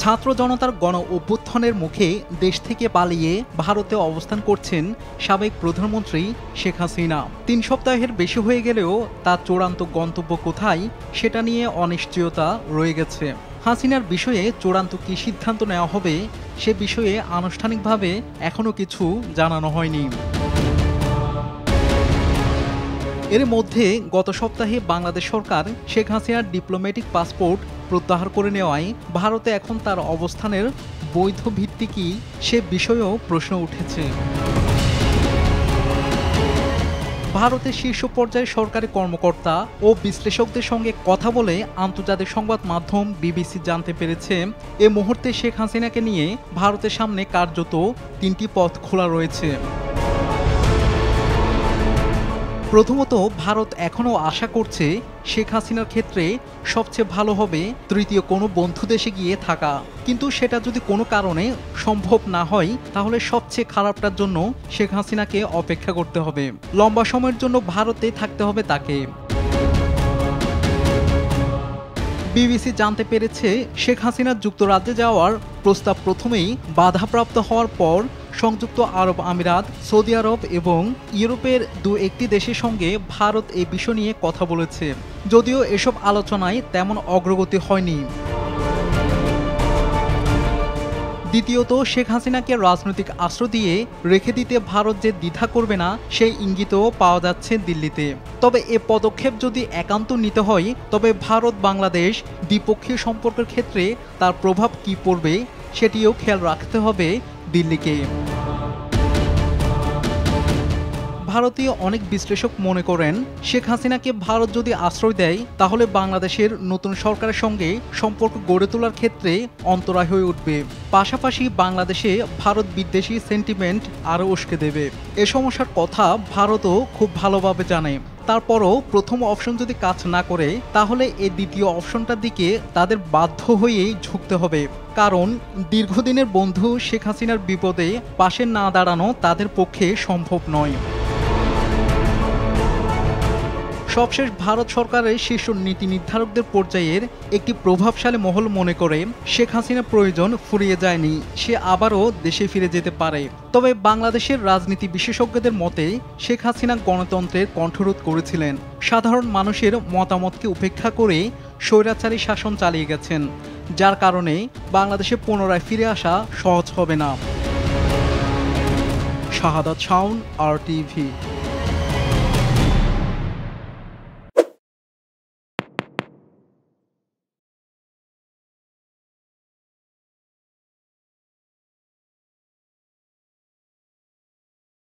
ছাত্র জনতার গণ অভ্যুত্থানের মুখে দেশ থেকে পালিয়ে ভারতে অবস্থান করছেন সাবেক প্রধানমন্ত্রী শেখ হাসিনা। ৩ সপ্তাহের বেশি হয়ে গেলেও তার চূড়ান্ত গন্তব্য কোথায় সেটা নিয়ে অনিশ্চয়তা রয়ে গেছে। হাসিনার বিষয়ে চূড়ান্ত কী সিদ্ধান্ত নেওয়া হবে সে বিষয়ে আনুষ্ঠানিকভাবে এখনও কিছু জানানো হয়নি। এর মধ্যে গত সপ্তাহে বাংলাদেশ সরকার শেখ হাসিনার ডিপ্লোম্যাটিক পাসপোর্ট প্রত্যাহার করে নেওয়ায় ভারতে এখন তার অবস্থানের বৈধ ভিত্তি কী সে বিষয়েও প্রশ্ন উঠেছে। ভারতের শীর্ষ পর্যায়ে সরকারি কর্মকর্তা ও বিশ্লেষকদের সঙ্গে কথা বলে আন্তর্জাতিক সংবাদ মাধ্যম বিবিসি জানতে পেরেছে এ মুহূর্তে শেখ হাসিনাকে নিয়ে ভারতের সামনে কার্যত ৩টি পথ খোলা রয়েছে। প্রথমত, ভারত এখনও আশা করছে শেখ হাসিনার ক্ষেত্রে সবচেয়ে ভালো হবে তৃতীয় কোনো বন্ধু দেশে গিয়ে থাকা, কিন্তু সেটা যদি কোনো কারণে সম্ভব না হয় তাহলে সবচেয়ে খারাপটার জন্য শেখ হাসিনাকে অপেক্ষা করতে হবে, লম্বা সময়ের জন্য ভারতে থাকতে হবে তাকে। বিবিসি জানতে পেরেছে শেখ হাসিনার যুক্তরাজ্যে যাওয়ার প্রস্তাব প্রথমেই বাধাপ্রাপ্ত হওয়ার পর সংযুক্ত আরব আমিরাত, সৌদি আরব এবং ইউরোপের একটি দেশের সঙ্গে ভারত এই বিষয় নিয়ে কথা বলেছে, যদিও এসব আলোচনায় তেমন অগ্রগতি হয়নি। দ্বিতীয়ত, শেখ হাসিনাকে রাজনৈতিক আশ্রয় দিয়ে রেখে দিতে ভারত যে দ্বিধা করবে না সেই ইঙ্গিতও পাওয়া যাচ্ছে দিল্লিতে। তবে এ পদক্ষেপ যদি একান্ত নিতে হয় তবে ভারত বাংলাদেশ দ্বিপক্ষীয় সম্পর্কের ক্ষেত্রে তার প্রভাব কী পড়বে সেটিও খেয়াল রাখতে হবে দিল্লিকে। ভারতীয় অনেক বিশ্লেষক মনে করেন শেখ হাসিনাকে ভারত যদি আশ্রয় দেয় তাহলে বাংলাদেশের নতুন সরকারের সঙ্গে সম্পর্ক গড়ে তোলার ক্ষেত্রে অন্তরায় হয়ে উঠবে, পাশাপাশি বাংলাদেশে ভারত বিদ্বেষী সেন্টিমেন্ট আরও উস্কে দেবে। এ সমস্যার কথা ভারতও খুব ভালোভাবে জানে। তারপরও প্রথম অপশন যদি কাজ না করে তাহলে এই দ্বিতীয় অপশনটার দিকে তাদের বাধ্য হয়েই ঝুঁকতে হবে, কারণ দীর্ঘদিনের বন্ধু শেখ হাসিনার বিপদে পাশে না দাঁড়ানো তাদের পক্ষে সম্ভব নয়। সবশেষ ভারত সরকারের শীর্ষ নীতি নির্ধারকদের পর্যায়ের একটি প্রভাবশালী মহল মনে করে শেখ হাসিনার প্রয়োজন ফুরিয়ে যায়নি, সে আবারও দেশে ফিরে যেতে পারে। তবে বাংলাদেশের রাজনীতি বিশেষজ্ঞদের মতে শেখ হাসিনা গণতন্ত্রের কণ্ঠরোধ করেছিলেন, সাধারণ মানুষের মতামতকে উপেক্ষা করে স্বৈরাচারী শাসন চালিয়ে গেছেন, যার কারণে বাংলাদেশে পুনরায় ফিরে আসা সহজ হবে না। শাহাদাত শাওন, RTV।